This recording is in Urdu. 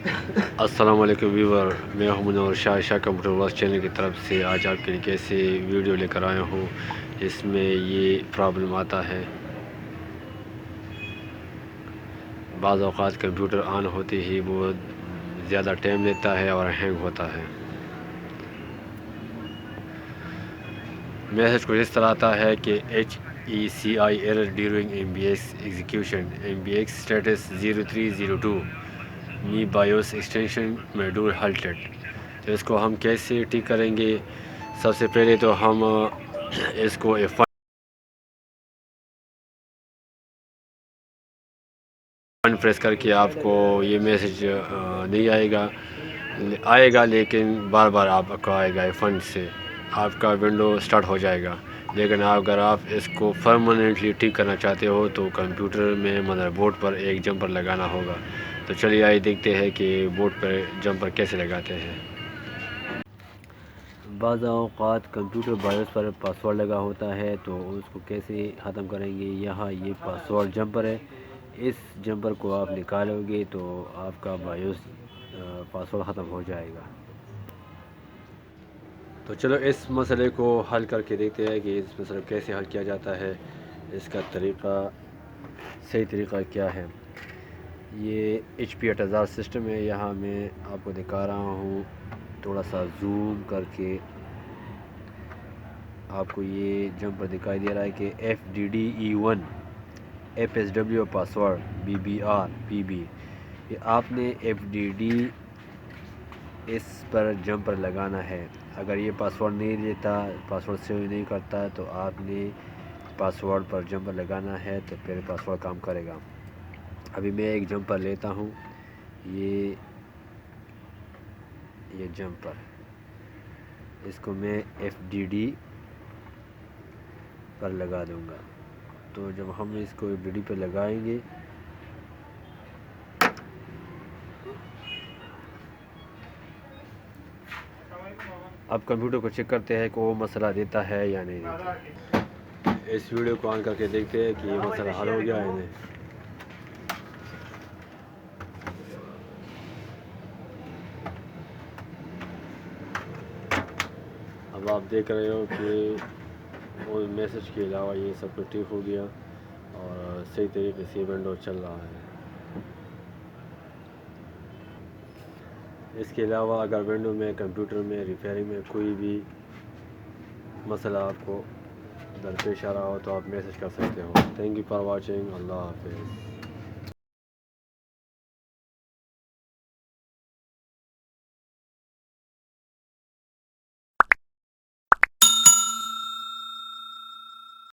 السلام علیکم ویور، میں ہوں منور شاہ کمپیوٹر ورکس چینل کی طرف سے آج آپ کے لیے کیسے ویڈیو لے کر آیا ہوں جس میں یہ پرابلم آتا ہے۔ بعض اوقات کمپیوٹر آن ہوتے ہی بہت زیادہ ٹائم لیتا ہے اور ہینگ ہوتا ہے۔ میسج کچھ اس طرح آتا ہے کہ HECI error during MBX execution, MBX status 0302 می BIOS extension module halted۔ تو اس کو ہم کیسے ٹھیک کریں گے؟ سب سے پہلے تو ہم اس کو F1 پریس کر کے آپ کو یہ میسج نہیں آئے گا لیکن بار بار آپ کو آئے گا F1 سے آپ کا ونڈو سٹارٹ ہو جائے گا۔ لیکن اگر آپ اس کو پرماننٹلی ٹھیک کرنا چاہتے ہو تو کمپیوٹر میں مدر بورڈ پر ایک جمپر لگانا ہوگا۔ تو چلیے آئیے دیکھتے ہیں کہ بورڈ پر جمپر کیسے لگاتے ہیں۔ بعض اوقات کمپیوٹر بایوس پر پاسورڈ لگا ہوتا ہے تو اس کو کیسے ختم کریں گے؟ یہاں یہ پاسورڈ جمپر ہے، اس جمپر کو آپ نکالو گے تو آپ کا بایوس پاسورڈ ختم ہو جائے گا۔ تو چلو اس مسئلے کو حل کر کے دیکھتے ہیں کہ اس مسئلے کو کیسے حل کیا جاتا ہے، اس کا صحیح طریقہ کیا ہے۔ یہ HP 8000 سسٹم ہے، یہاں میں آپ کو دکھا رہا ہوں تھوڑا سا زوم کر کے۔ آپ کو یہ جمپر دکھائی دے رہا ہے کہ FDDE1 FSW password BBR PB۔ یہ آپ نے FDD اس پر جمپر لگانا ہے۔ اگر یہ پاسورڈ نہیں دیتا، پاسورڈ سیو نہیں کرتا تو آپ نے پاسورڈ پر جمپر لگانا ہے تو پھر پاسورڈ کام کرے گا۔ ابھی میں ایک جمپر لیتا ہوں، یہ جمپر، اس کو میں FDD پر لگا دوں گا۔ تو جب ہم اس کو FDD پر لگائیں گے اب کمپیوٹر کو چیک کرتے ہیں کہ وہ مسئلہ دیتا ہے یا نہیں دیتا۔ اس ویڈیو کو آن کر کے دیکھتے ہیں کہ یہ مسئلہ حل ہو گیا ہے نہیں۔ اب آپ دیکھ رہے ہو کہ وہ میسج کے علاوہ یہ سب کچھ ٹھیک ہو گیا اور صحیح طریقے سے ونڈو چل رہا ہے۔ اس کے علاوہ اگر ونڈو میں، کمپیوٹر میں، ریپیئرنگ میں کوئی بھی مسئلہ آپ کو درپیش آ رہا ہو تو آپ میسج کر سکتے ہو۔ Thank you for watching. اللہ حافظ۔